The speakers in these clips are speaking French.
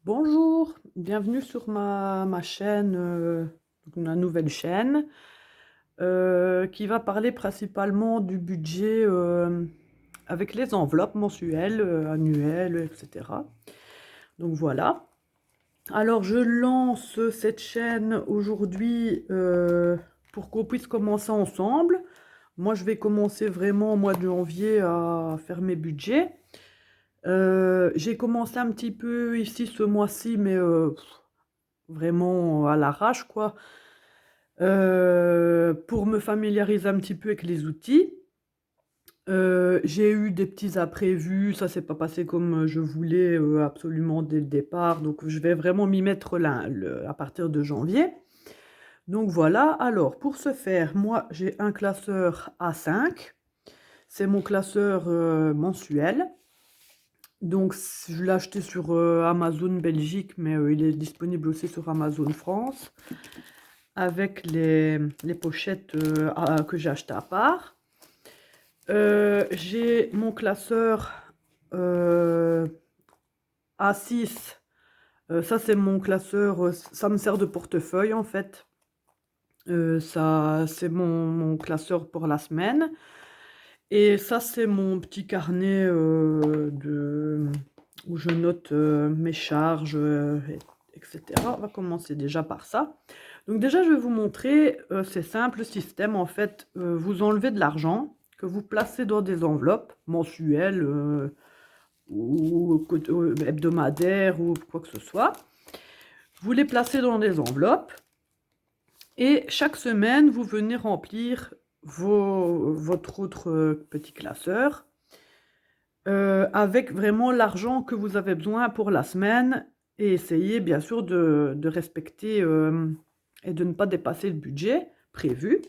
Bonjour, bienvenue sur ma chaîne, donc ma nouvelle chaîne, qui va parler principalement du budget avec les enveloppes mensuelles, annuelles, etc. Donc voilà. Alors je lance cette chaîne aujourd'hui pour qu'on puisse commencer ensemble. Moi je vais commencer vraiment au mois de janvier à faire mes budgets. J'ai commencé un petit peu ici ce mois-ci, mais vraiment à l'arrache, quoi. Pour me familiariser un petit peu avec les outils. J'ai eu des petits imprévus, ça s'est pas passé comme je voulais absolument dès le départ, donc je vais vraiment m'y mettre là, à partir de janvier. Donc voilà, alors pour ce faire, moi j'ai un classeur A5, c'est mon classeur mensuel. Donc je l'ai acheté sur Amazon Belgique, mais il est disponible aussi sur Amazon France, avec les pochettes que j'ai achetées à part. J'ai mon classeur A6, ça c'est mon classeur, ça me sert de portefeuille en fait. Ça c'est mon classeur pour la semaine. Et ça c'est mon petit carnet où je note mes charges, etc. On va commencer déjà par ça. Donc déjà, je vais vous montrer, c'est simple, le système. En fait, vous enlevez de l'argent que vous placez dans des enveloppes mensuelles ou hebdomadaires ou quoi que ce soit. Vous les placez dans des enveloppes et chaque semaine, vous venez remplir votre autre petit classeur avec vraiment l'argent que vous avez besoin pour la semaine et essayez bien sûr de respecter et de ne pas dépasser le budget prévu.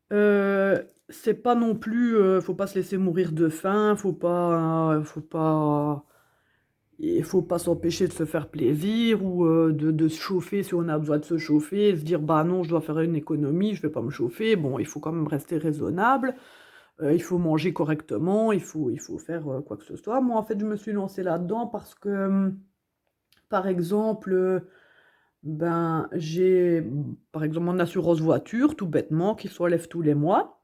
C'est pas non plus, faut pas se laisser mourir de faim, il faut pas s'empêcher de se faire plaisir ou de se chauffer si on a besoin de se chauffer, et se dire bah non, je dois faire une économie, je vais pas me chauffer. Bon, il faut quand même rester raisonnable. Il faut manger correctement, il faut faire quoi que ce soit. Moi, en fait, je me suis lancée là-dedans parce que, par exemple, j'ai, par exemple, mon assurance voiture, tout bêtement, qui s'enlève tous les mois.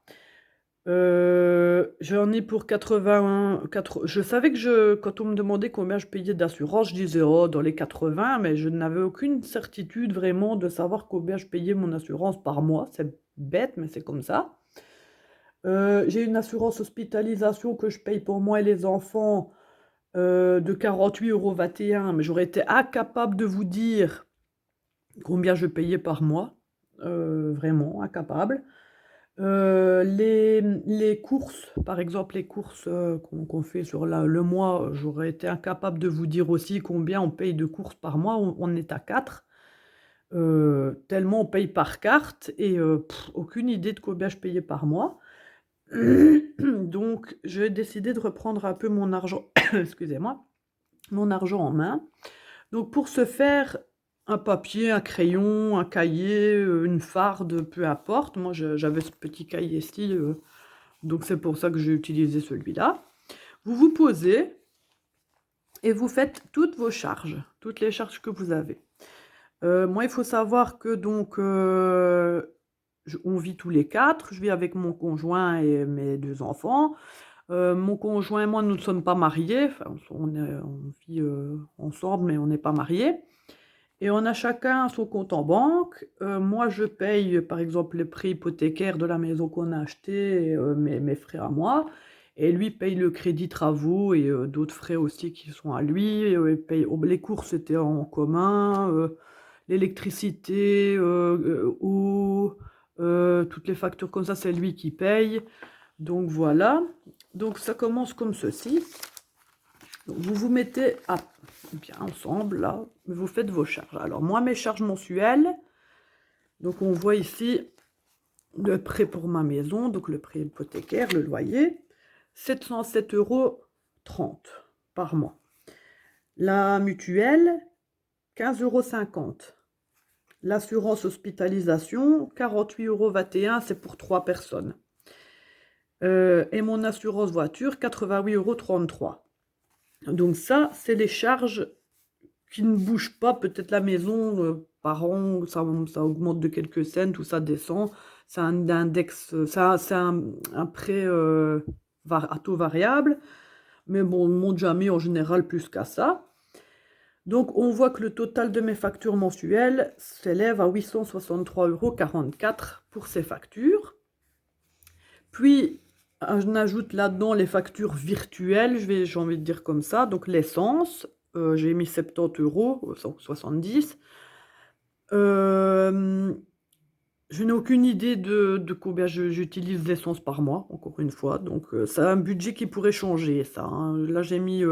J'en ai pour 80, je savais que quand on me demandait combien je payais d'assurance, je disais oh, dans les 80, mais je n'avais aucune certitude vraiment de savoir combien je payais mon assurance par mois. C'est bête, mais c'est comme ça. J'ai une assurance hospitalisation que je paye pour moi et les enfants de 48,21 €, mais j'aurais été incapable de vous dire combien je payais par mois. Vraiment incapable. Les courses, par exemple, les courses qu'on fait sur le mois, j'aurais été incapable de vous dire aussi combien on paye de courses par mois. On est à 4. Tellement on paye par carte et aucune idée de combien je payais par mois. Donc, j'ai décidé de reprendre un peu mon argent, excusez-moi, mon argent en main. Donc, pour ce faire, un papier, un crayon, un cahier, une farde, peu importe. Moi, j'avais ce petit cahier-ci, donc c'est pour ça que j'ai utilisé celui-là. Vous vous posez et vous faites toutes vos charges, toutes les charges que vous avez. Moi, il faut savoir que donc, on vit tous les 4. Je vis avec mon conjoint et mes 2 enfants. Mon conjoint et moi, nous ne sommes pas mariés, enfin on vit, ensemble, mais on n'est pas mariés et on a chacun son compte en banque. Moi, je paye, par exemple, les prêts hypothécaires de la maison qu'on a achetée, mes frais à moi et lui paye le crédit travaux et d'autres frais aussi qui sont à lui. Il paye les courses, c'était en commun, l'électricité, eau, toutes les factures comme ça, c'est lui qui paye. Donc voilà. Donc ça commence comme ceci. Donc, vous vous mettez bien ensemble là, vous faites vos charges. Alors moi mes charges mensuelles, donc on voit ici le prêt pour ma maison, donc le prêt hypothécaire, le loyer, 707,30 € par mois. La mutuelle, 15,50 €. L'assurance hospitalisation, 48,21 €, c'est pour 3 personnes. Et mon assurance voiture, 88,33 €. Donc ça, c'est les charges qui ne bouge pas. Peut-être la maison, par an, ça augmente de quelques cents ou ça descend. C'est un index, c'est un prêt à taux variable. Mais bon, on ne monte jamais en général plus qu'à ça. Donc, on voit que le total de mes factures mensuelles s'élève à 863,44 € pour ces factures. Puis, on ajoute là-dedans les factures virtuelles, j'ai envie de dire comme ça. Donc, l'essence, j'ai mis 70 €, 70. Je n'ai aucune idée de combien j'utilise d'essence par mois, encore une fois. Donc, c'est un budget qui pourrait changer, ça, hein. Là, j'ai mis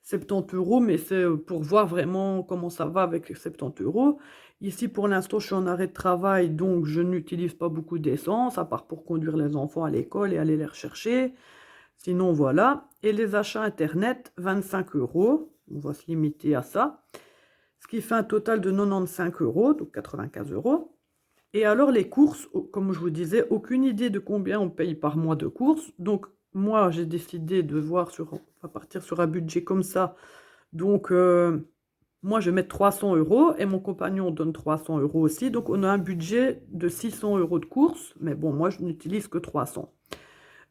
70 €, mais c'est pour voir vraiment comment ça va avec 70 €. Ici, pour l'instant, je suis en arrêt de travail, donc je n'utilise pas beaucoup d'essence, à part pour conduire les enfants à l'école et aller les rechercher. Sinon, voilà. Et les achats Internet, 25 €. On va se limiter à ça. Ce qui fait un total de 95 €, donc 95 €. Et alors les courses, comme je vous disais, aucune idée de combien on paye par mois de courses. Donc moi, j'ai décidé de voir on va partir sur un budget comme ça. Donc moi, je vais mettre 300 € et mon compagnon donne 300 € aussi. Donc on a un budget de 600 € de courses. Mais bon, moi, je n'utilise que 300.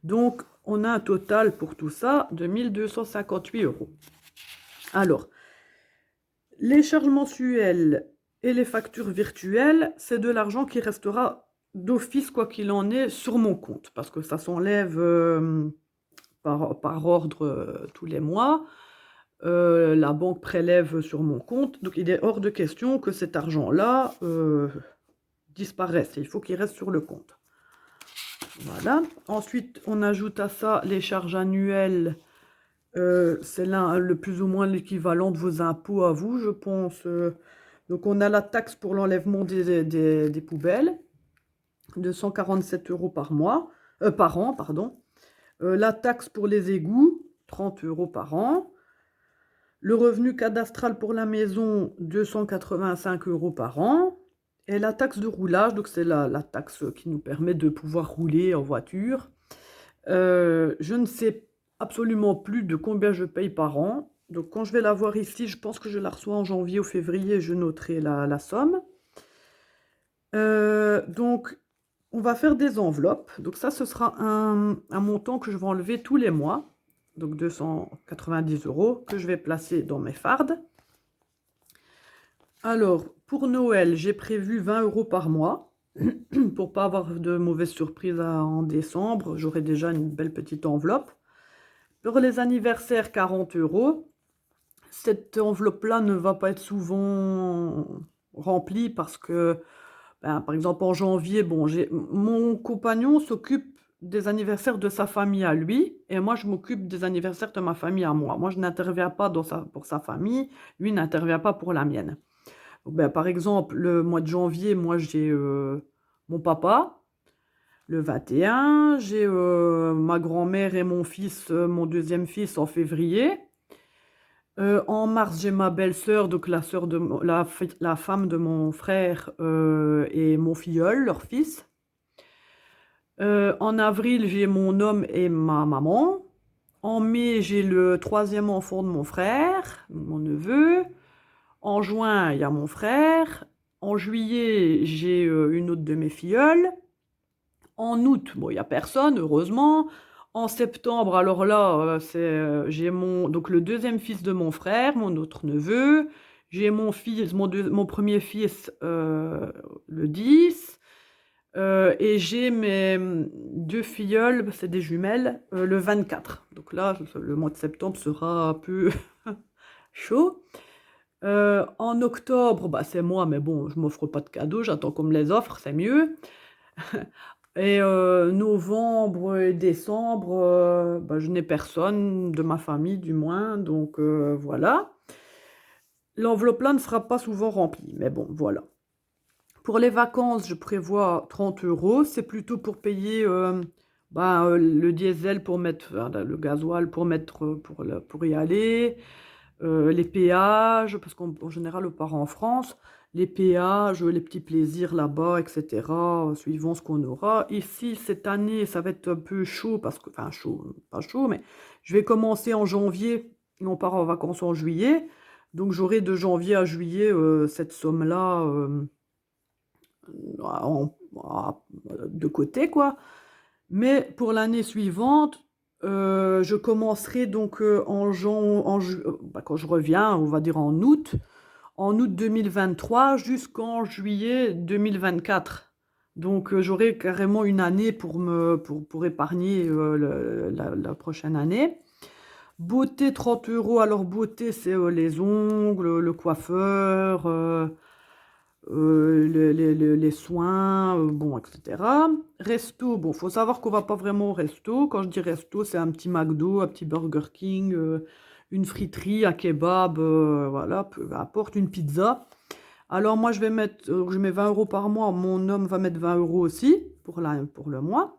Donc on a un total pour tout ça de 1258 €. Alors, les charges mensuelles et les factures virtuelles, c'est de l'argent qui restera d'office, quoi qu'il en est, sur mon compte. Parce que ça s'enlève par ordre tous les mois. La banque prélève sur mon compte. Donc, il est hors de question que cet argent-là disparaisse. Il faut qu'il reste sur le compte. Voilà. Ensuite, on ajoute à ça les charges annuelles. C'est là le plus ou moins l'équivalent de vos impôts à vous, je pense. Donc, on a la taxe pour l'enlèvement des poubelles, de 147 € par an, pardon. La taxe pour les égouts, 30 € par an. Le revenu cadastral pour la maison, 285 € par an. Et la taxe de roulage, donc c'est la taxe qui nous permet de pouvoir rouler en voiture. Je ne sais absolument plus de combien je paye par an. Donc quand je vais la voir ici, je pense que je la reçois en janvier ou février, je noterai la somme. Donc on va faire des enveloppes. Donc ça, ce sera un montant que je vais enlever tous les mois. Donc 290 € que je vais placer dans mes fardes. Alors, pour Noël, j'ai prévu 20 € par mois. Pour pas avoir de mauvaises surprises en décembre, j'aurai déjà une belle petite enveloppe. Pour les anniversaires, 40 €. Cette enveloppe-là ne va pas être souvent remplie parce que, par exemple, en janvier, bon, mon compagnon s'occupe des anniversaires de sa famille à lui, et moi, je m'occupe des anniversaires de ma famille à moi. Moi, je n'interviens pas pour sa famille, lui n'intervient pas pour la mienne. Donc, par exemple, le mois de janvier, moi, j'ai mon papa. Le 21, j'ai ma grand-mère et mon fils, mon deuxième fils en février. En mars, j'ai ma belle-sœur, donc la femme de mon frère et mon filleul, leur fils. En avril, j'ai mon homme et ma maman. En mai, j'ai le troisième enfant de mon frère, mon neveu. En juin, il y a mon frère. En juillet, j'ai une autre de mes filleuls. En août, bon, il n'y a personne, heureusement. En septembre, alors là, j'ai donc le deuxième fils de mon frère, mon autre neveu. J'ai mon fils, mon premier fils, le 10. Et j'ai mes deux filleuls, c'est des jumelles, le 24. Donc là, le mois de septembre sera un peu chaud. En octobre, c'est moi, mais bon, je m'offre pas de cadeaux, j'attends qu'on me les offre, c'est mieux. Et novembre et décembre, je n'ai personne de ma famille du moins, donc voilà. L'enveloppe-là ne sera pas souvent remplie, mais bon, voilà. Pour les vacances, je prévois 30 €. C'est plutôt pour payer le diesel pour mettre, le gasoil pour mettre, pour y aller, les péages, parce qu'en général, on part en France. Les péages, les petits plaisirs là-bas, etc., suivant ce qu'on aura. Ici, cette année, ça va être un peu chaud, chaud, pas chaud, mais je vais commencer en janvier et on part en vacances en juillet. Donc j'aurai de janvier à juillet, cette somme-là, de côté, quoi. Mais pour l'année suivante, je commencerai donc, quand je reviens, on va dire en août 2023 jusqu'en juillet 2024. Donc, j'aurai carrément une année pour épargner, la prochaine année. Beauté 30 euros. Alors beauté, c'est les ongles, le coiffeur, les soins, bon, etc. Resto, bon, faut savoir qu'on va pas vraiment au resto. Quand je dis resto, c'est un petit McDo, un petit Burger King, une friterie, un kebab, voilà, peu importe, une pizza. Alors moi, je mets 20 euros par mois. Mon homme va mettre 20 euros aussi pour le mois.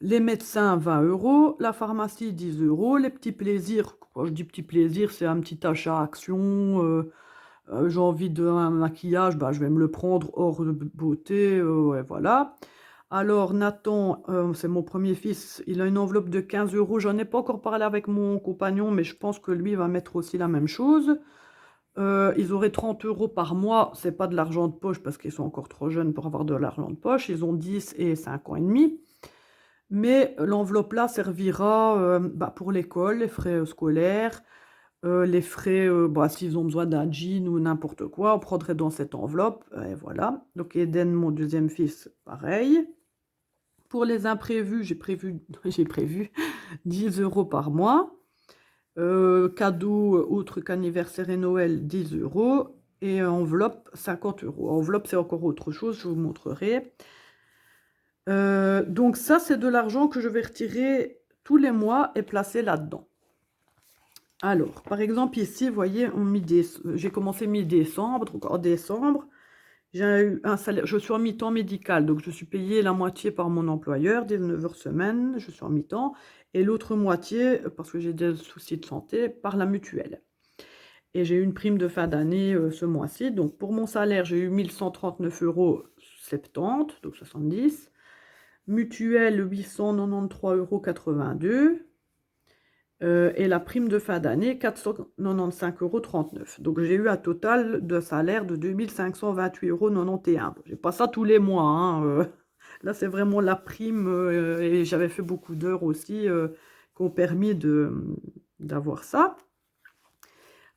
Les médecins, 20 euros. La pharmacie, 10 euros. Les petits plaisirs, quand je dis petits plaisirs, c'est un petit achat action. J'ai envie d'un maquillage, bah, je vais me le prendre hors de beauté, ouais, voilà. Alors Nathan, c'est mon premier fils, il a une enveloppe de 15 euros. J'en ai pas encore parlé avec mon compagnon, mais je pense que lui va mettre aussi la même chose. Ils auraient 30 euros par mois, c'est pas de l'argent de poche parce qu'ils sont encore trop jeunes pour avoir de l'argent de poche. Ils ont 10 et 5 ans et demi. Mais l'enveloppe là servira, bah, pour l'école, les frais scolaires, les frais, bah, s'ils ont besoin d'un jean ou n'importe quoi, on prendrait dans cette enveloppe, et voilà. Donc Eden, mon deuxième fils, pareil. Pour les imprévus, j'ai prévu 10 euros par mois. Cadeaux autres qu'anniversaire et Noël, 10 euros. Et enveloppe, 50 euros. Enveloppe, c'est encore autre chose, je vous montrerai. Donc ça, c'est de l'argent que je vais retirer tous les mois et placer là-dedans. Alors, par exemple, ici, vous voyez, j'ai commencé mi-décembre, donc en décembre, j'ai eu un salaire, je suis en mi-temps médical, donc je suis payée la moitié par mon employeur, 19 heures semaine, je suis en mi-temps, et l'autre moitié, parce que j'ai des soucis de santé, par la mutuelle. Et j'ai eu une prime de fin d'année ce mois-ci, donc pour mon salaire, j'ai eu 1139,70 €, donc 70. Mutuelle, 893,82 €. Et la prime de fin d'année, 495,39 €. Donc j'ai eu un total de salaire de 2528,91 €. J'ai pas ça tous les mois, hein, là, c'est vraiment la prime, et j'avais fait beaucoup d'heures aussi, qui ont permis d'avoir ça.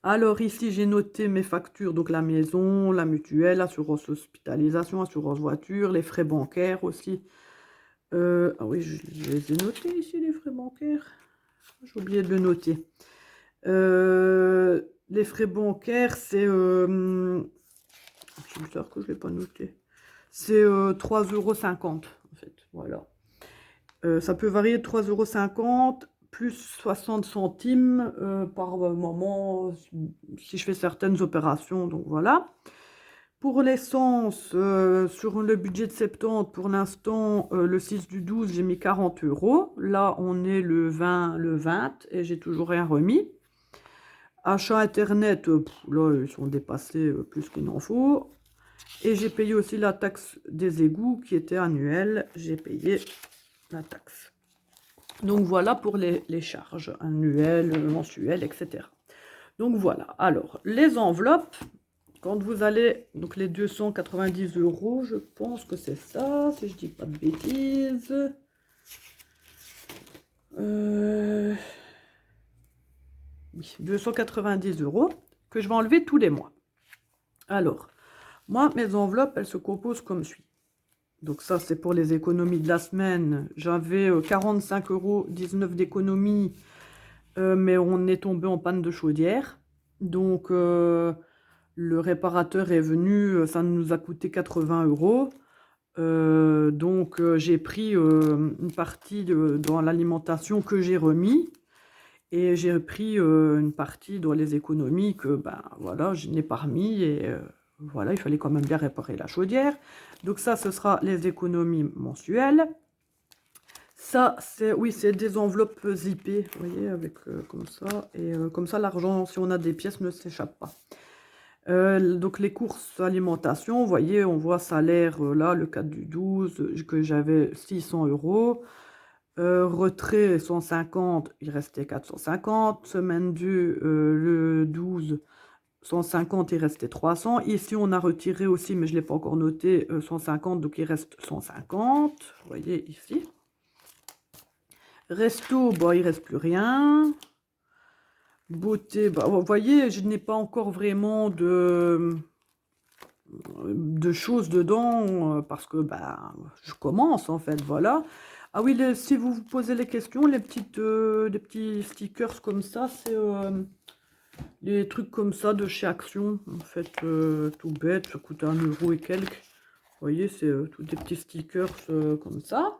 Alors ici, j'ai noté mes factures, donc la maison, la mutuelle, assurance hospitalisation, assurance voiture, les frais bancaires aussi. Ah oui, je les ai notés ici, les frais bancaires. J'ai oublié de le noter. Les frais bancaires, c'est bizarre que je ne l'ai pas noté. C'est 3,50 € en fait. Voilà. Ça peut varier de 3,50 € plus 60 centimes par moment si je fais certaines opérations. Donc voilà. Pour l'essence, sur le budget de 70, pour l'instant, le 6 du 12, j'ai mis 40 €. Là, on est le 20 et j'ai toujours rien remis. Achat internet, là, ils sont dépassés plus qu'il n'en faut. Et j'ai payé aussi la taxe des égouts qui était annuelle. J'ai payé la taxe. Donc voilà pour les charges annuelles, mensuelles, etc. Donc voilà. Alors, les enveloppes. Quand vous allez, donc les 290 €, je pense que c'est ça, si je dis pas de bêtises. Oui, 290 € que je vais enlever tous les mois. Alors, moi, mes enveloppes, elles se composent comme suit. Donc ça, c'est pour les économies de la semaine. J'avais 45,19 € d'économies, mais on est tombé en panne de chaudière. Donc, le réparateur est venu, ça nous a coûté 80 €. Donc, j'ai pris une partie dans l'alimentation que j'ai remis. Et j'ai pris une partie dans les économies que, ben voilà, je n'ai pas remis. Et voilà, il fallait quand même bien réparer la chaudière. Donc ça, ce sera les économies mensuelles. Ça, oui, c'est des enveloppes zippées, vous voyez, avec comme ça. Et comme ça, l'argent, si on a des pièces, ne s'échappe pas. Donc les courses alimentation, vous voyez, on voit salaire là, le 4 du 12, que j'avais 600 €. Retrait 150, il restait 450. Semaine 2, le 12, 150, il restait 300. Ici, on a retiré aussi, mais je ne l'ai pas encore noté, 150, donc il reste 150. Vous voyez ici. Resto, bon, il ne reste plus rien. Beauté, bah, vous voyez, je n'ai pas encore vraiment de choses dedans, parce que bah, je commence en fait, voilà. Ah oui, si vous vous posez les questions, les petits stickers comme ça, c'est les trucs comme ça de chez Action, en fait, tout bête, ça coûte 1 € et quelques. Vous voyez, c'est tous des petits stickers comme ça.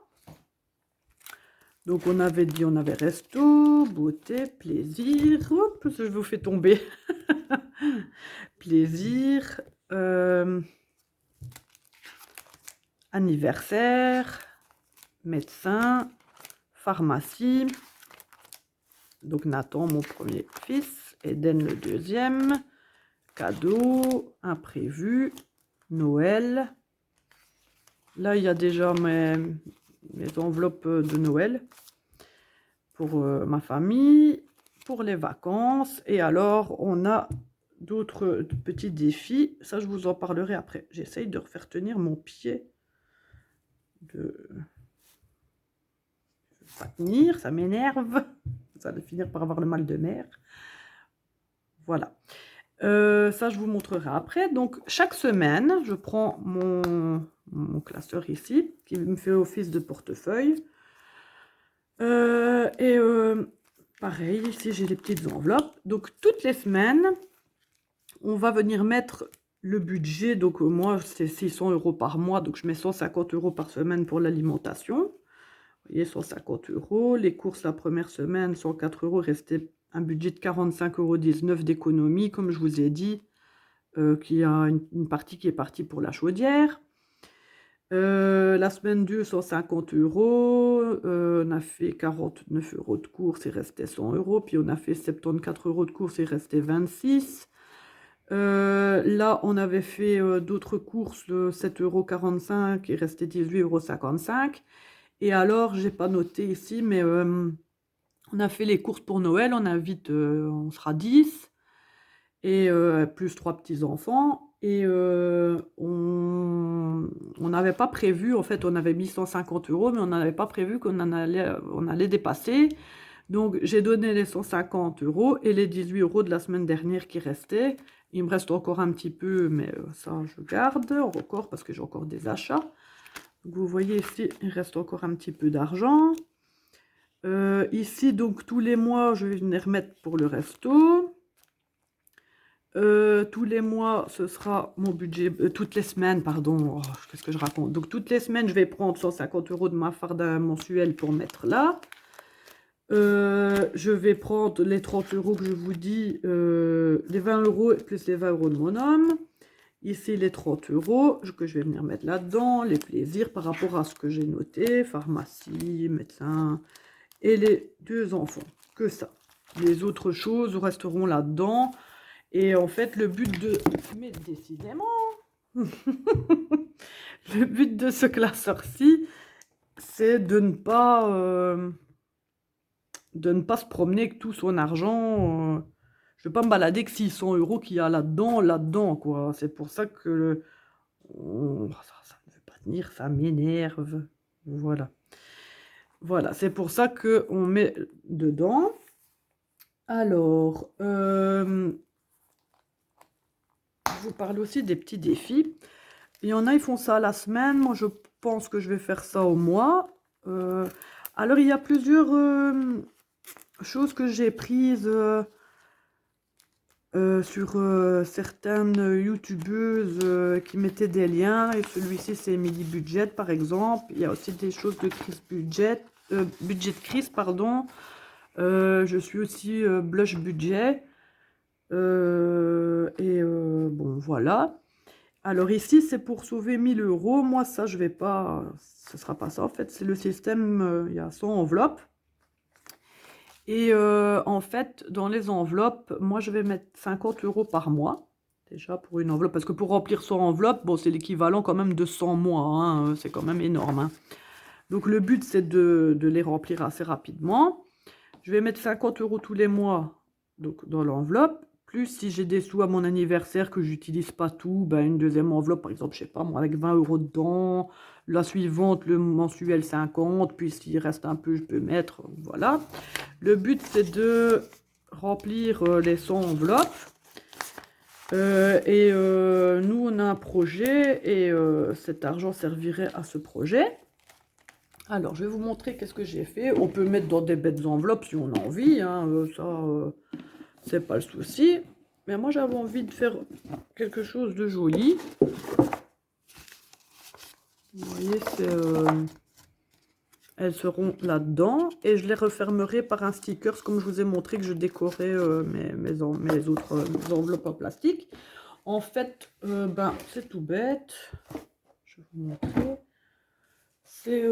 Donc on avait dit, on avait resto, beauté, plaisir. Hop, je vous fais tomber. Plaisir, anniversaire, médecin, pharmacie. Donc Nathan, mon premier fils, Eden, le deuxième. Cadeau, imprévu, Noël. Là, il y a déjà mes enveloppes de Noël pour ma famille, pour les vacances. Et alors, on a d'autres petits défis. Ça, je vous en parlerai après. J'essaye de refaire tenir mon pied. Pas tenir, ça m'énerve. Ça va finir par avoir le mal de mer. Voilà. Ça, je vous montrerai après. Donc, chaque semaine, je prends mon classeur ici, qui me fait office de portefeuille. Pareil, ici, j'ai les petites enveloppes. Donc, toutes les semaines, on va venir mettre le budget. Donc, moi, c'est 600 € par mois. Donc, je mets 150 € par semaine pour l'alimentation. Vous voyez, 150 €. Les courses, la première semaine, 104 €, restait un budget de 45,19 € d'économie, comme je vous ai dit, qu'il y a une partie qui est partie pour la chaudière. La semaine 2, 150 €. On a fait 49 € de courses, il restait 100 €. Puis on a fait 74 € de courses, il restait 26 €. Là, on avait fait d'autres courses, 7,45 €, il restait 18,55 €. Et alors, j'ai pas noté ici, mais on a fait les courses pour Noël, on sera 10, et plus 3 petits-enfants. Et on n'avait pas prévu, en fait, on avait mis 150 €, mais on n'avait pas prévu qu'on allait dépasser. Donc, j'ai donné les 150 € et les 18 € de la semaine dernière qui restaient. Il me reste encore un petit peu, mais ça, je garde encore parce que j'ai encore des achats. Donc, vous voyez ici, il reste encore un petit peu d'argent. Ici, donc, tous les mois, je vais venir mettre pour le resto. Tous les mois, ce sera mon budget. Toutes les semaines, pardon. Oh, qu'est-ce que je raconte? Donc, toutes les semaines, je vais prendre 150 € de ma farde mensuelle pour mettre là. Je vais prendre les 30 € que je vous dis, les 20 € plus les 20 € de mon homme. Ici, les 30 € que je vais venir mettre là-dedans. Les plaisirs par rapport à ce que j'ai noté. Pharmacie, médecin et les 2 enfants. Que ça. Les autres choses resteront là-dedans. Et en fait, le but de... Mais décidément le but de ce classeur-ci, c'est de ne pas se promener avec tout son argent. Je ne vais pas me balader avec 600 € qu'il y a là-dedans, quoi. C'est pour ça que ça ne veut pas tenir, ça m'énerve. Voilà. Voilà, c'est pour ça qu'on met dedans. Alors, je vous parle aussi des petits défis. Il y en a, ils font ça à la semaine. Moi, je pense que je vais faire ça au mois. Alors, il y a plusieurs choses que j'ai prises sur certaines youtubeuses qui mettaient des liens. Et celui-ci, c'est Emily Budget, par exemple. Il y a aussi des choses de Chris Budget, Budget Chris, pardon. Je suis aussi Blush Budget. Bon, voilà. Alors ici, c'est pour sauver 1000 €. Moi, ça, je vais pas... Ce sera pas ça, en fait. C'est le système, il y a 100 enveloppes. Et en fait, dans les enveloppes, moi, je vais mettre 50 € par mois. Déjà, pour une enveloppe. Parce que pour remplir 100 enveloppes, bon, c'est l'équivalent quand même de 100 mois. Hein, c'est quand même énorme. Hein. Donc le but, c'est de les remplir assez rapidement. Je vais mettre 50 € tous les mois donc, dans l'enveloppe. Plus si j'ai des sous à mon anniversaire que j'utilise pas tout, ben une deuxième enveloppe, par exemple, je sais pas moi, avec 20 € dedans. La suivante, le mensuel 50, puis s'il reste un peu, je peux mettre, voilà. Le but, c'est de remplir les 100 enveloppes. Nous, on a un projet et cet argent servirait à ce projet. Alors, je vais vous montrer qu'est-ce que j'ai fait. On peut mettre dans des bêtes enveloppes si on a envie, hein, c'est pas le souci. Mais moi, j'avais envie de faire quelque chose de joli. Vous voyez, elles seront là-dedans. Et je les refermerai par un sticker, comme je vous ai montré que je décorais mes autres enveloppes en plastique. En fait, c'est tout bête. Je vais vous montrer. C'est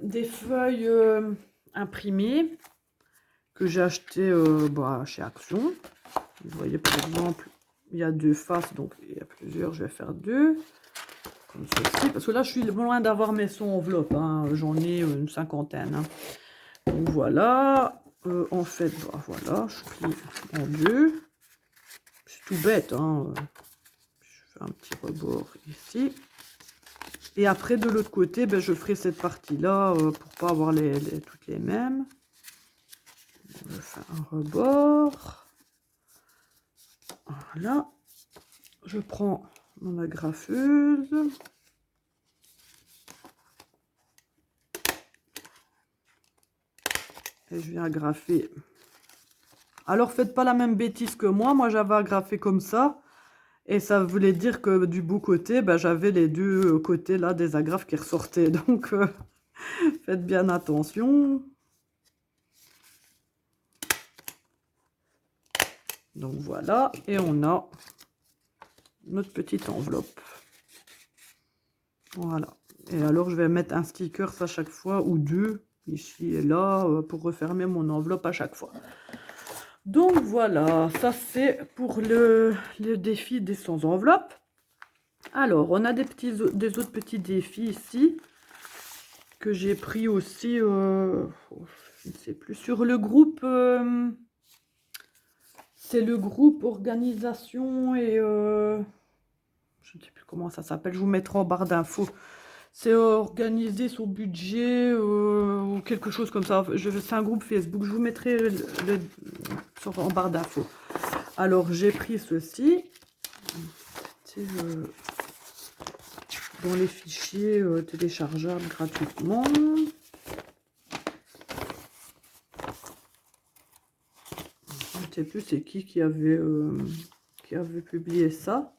des feuilles imprimées que j'ai achetées chez Action. Vous voyez, par exemple, il y a 2 faces, donc il y a plusieurs. Je vais faire 2. Comme ceci. Parce que là, je suis loin d'avoir mes 100 enveloppes. Hein. J'en ai une cinquantaine. Hein. Donc voilà. En fait, voilà, je plie en 2. C'est tout bête. Hein. Je fais un petit rebord ici. Et après, de l'autre côté, je ferai cette partie-là pour pas avoir toutes les mêmes. Je fais un rebord. Voilà. Je prends mon agrafeuse. Et je viens agrafer. Alors, faites pas la même bêtise que moi. Moi, j'avais agrafé comme ça. Et ça voulait dire que du bout côté, j'avais les deux côtés là des agrafes qui ressortaient. Donc, faites bien attention. Donc voilà, et on a notre petite enveloppe. Voilà. Et alors, je vais mettre un sticker à chaque fois, ou 2, ici et là, pour refermer mon enveloppe à chaque fois. Donc voilà, ça c'est pour le défi des 100 enveloppes. Alors, on a des autres petits défis ici, que j'ai pris aussi, je ne sais plus, sur le groupe... c'est le groupe organisation et je ne sais plus comment ça s'appelle, je vous mettrai en barre d'infos. C'est organiser son budget ou quelque chose comme ça. C'est un groupe Facebook, je vous mettrai en barre d'infos. Alors j'ai pris ceci. Dans les fichiers téléchargeables gratuitement. Je ne sais plus c'est qui avait publié ça.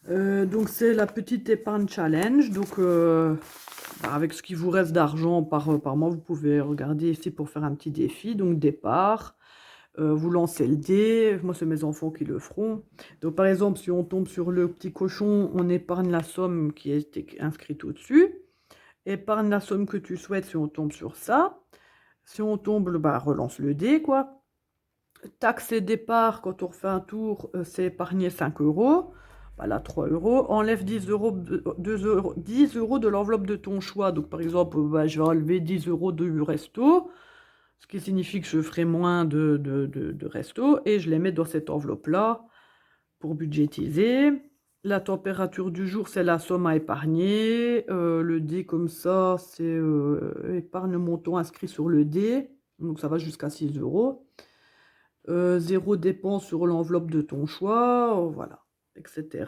Donc c'est la petite épargne challenge. Donc avec ce qui vous reste d'argent par mois, vous pouvez regarder ici pour faire un petit défi. Donc départ, vous lancez le dé. Moi c'est mes enfants qui le feront. Donc par exemple si on tombe sur le petit cochon, on épargne la somme qui est inscrite au-dessus. Épargne la somme que tu souhaites si on tombe sur ça. Si on tombe, relance le dé quoi. Taxe et départ, quand on refait un tour, c'est épargner 5 €. Voilà, 3 €. Enlève 10 €, 10 € de l'enveloppe de ton choix. Donc, par exemple, je vais enlever 10 € du resto, ce qui signifie que je ferai moins de resto. Et je les mets dans cette enveloppe-là pour budgétiser. La température du jour, c'est la somme à épargner. Le dé, comme ça, c'est épargne le montant inscrit sur le dé. Donc, ça va jusqu'à 6 €. 0 dépense sur l'enveloppe de ton choix, voilà, etc.,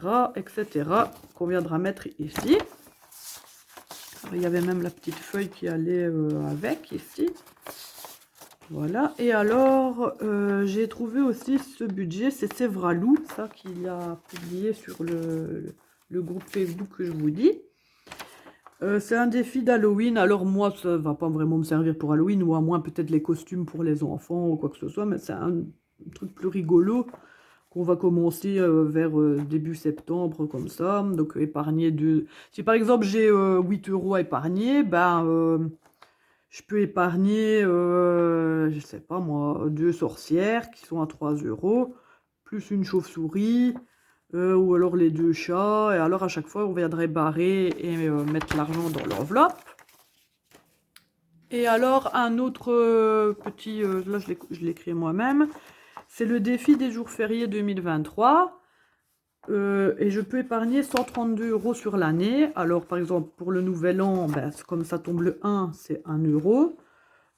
qu'on viendra mettre ici. Alors, il y avait même la petite feuille qui allait avec ici. Voilà, et alors, j'ai trouvé aussi ce budget, c'est Sévralou, ça qu'il a publié sur le groupe Facebook que je vous dis. C'est un défi d'Halloween. Alors moi, ça va pas vraiment me servir pour Halloween, ou à moins peut-être les costumes pour les enfants ou quoi que ce soit, mais c'est un truc plus rigolo qu'on va commencer vers début septembre, comme ça. Donc épargner Si par exemple j'ai 8 € à épargner, je peux épargner, je sais pas moi, 2 sorcières qui sont à 3 €, plus une chauve-souris, ou alors les 2 chats. Et alors à chaque fois on viendrait barrer et mettre l'argent dans l'enveloppe. Et alors, un autre petit, là je l'ai créé moi-même, c'est le défi des jours fériés 2023. Et je peux épargner 132 € sur l'année. Alors, par exemple, pour le nouvel an, ben, comme ça tombe le 1, c'est 1 euro.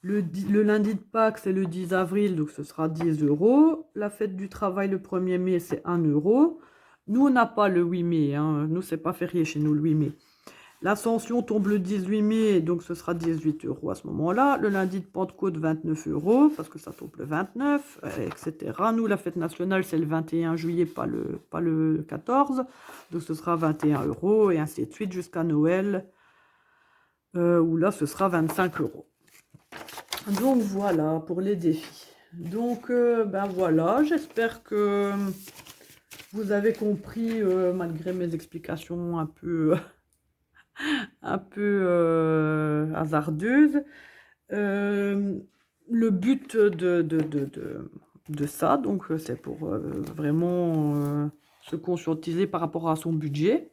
Le lundi de Pâques, c'est le 10 avril, donc ce sera 10 euros. La fête du travail, le 1er mai, c'est 1 euro. Nous, on n'a pas le 8 mai. Hein. Nous, c'est pas férié chez nous le 8 mai. L'Ascension tombe le 18 mai, donc ce sera 18 € à ce moment-là. Le lundi de Pentecôte, 29 €, parce que ça tombe le 29, etc. Nous, la fête nationale, c'est le 21 juillet, pas le 14. Donc ce sera 21 €, et ainsi de suite, jusqu'à Noël, où là, ce sera 25 €. Donc voilà, pour les défis. Donc, ben voilà, j'espère que vous avez compris, malgré mes explications un peu... un peu hasardeuse. Le but de ça, donc c'est pour vraiment se conscientiser par rapport à son budget.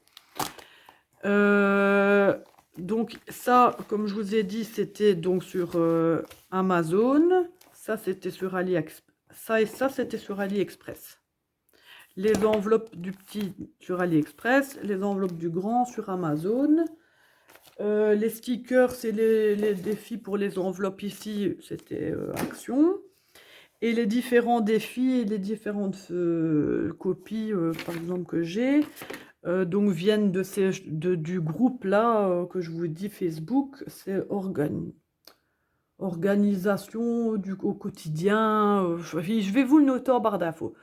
Donc ça, comme je vous ai dit, c'était donc sur Amazon. Ça, c'était sur AliExpress. Ça et ça, c'était sur AliExpress. Les enveloppes du petit sur AliExpress, les enveloppes du grand sur Amazon. Les stickers, c'est les défis pour les enveloppes ici, c'était Action. Et les différents défis et les différentes copies, par exemple, que j'ai, donc viennent du groupe là, que je vous dis Facebook, c'est organisation au quotidien. Je vais vous le noter en barre d'infos.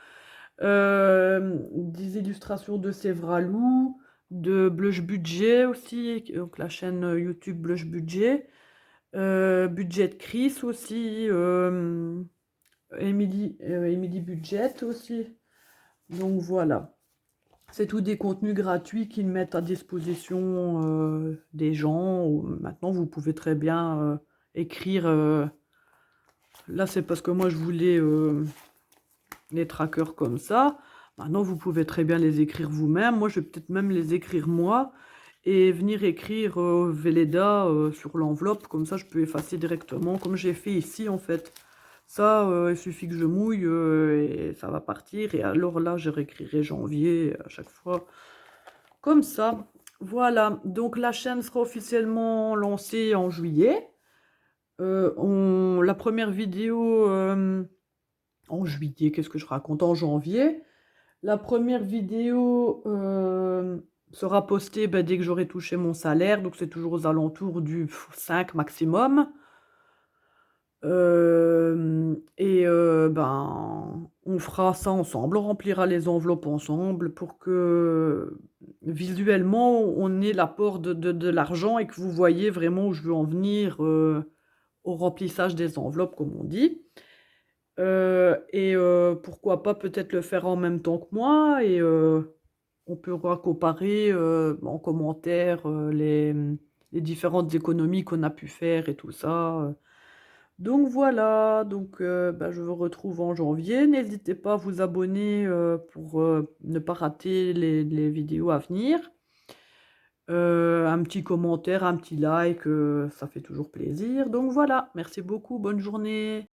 Des illustrations de Sévralou, de Blush Budget aussi, donc la chaîne YouTube Blush Budget, Budget Chris aussi, Emily Budget aussi. Donc voilà, c'est tout des contenus gratuits qu'ils mettent à disposition des gens. Maintenant, vous pouvez très bien écrire. Là, c'est parce que moi, je voulais les trackers comme ça. Maintenant, vous pouvez très bien les écrire vous-même. Moi, je vais peut-être même les écrire moi et venir écrire Velleda sur l'enveloppe. Comme ça, je peux effacer directement, comme j'ai fait ici, en fait. Ça, il suffit que je mouille et ça va partir. Et alors là, je réécrirai janvier à chaque fois. Comme ça. Voilà. Donc, la chaîne sera officiellement lancée en juillet. La première vidéo... en juillet, qu'est-ce que je raconte? En janvier. La première vidéo sera postée dès que j'aurai touché mon salaire. Donc, c'est toujours aux alentours du 5 maximum. On fera ça ensemble. On remplira les enveloppes ensemble pour que visuellement, on ait l'apport de l'argent et que vous voyez vraiment où je veux en venir au remplissage des enveloppes, comme on dit. Pourquoi pas peut-être le faire en même temps que moi et on pourra comparer en commentaire les différentes économies qu'on a pu faire et tout ça. Donc voilà, donc je vous retrouve en janvier. N'hésitez pas à vous abonner pour ne pas rater les vidéos à venir. Un petit commentaire, un petit like, ça fait toujours plaisir. Donc voilà, merci beaucoup, bonne journée.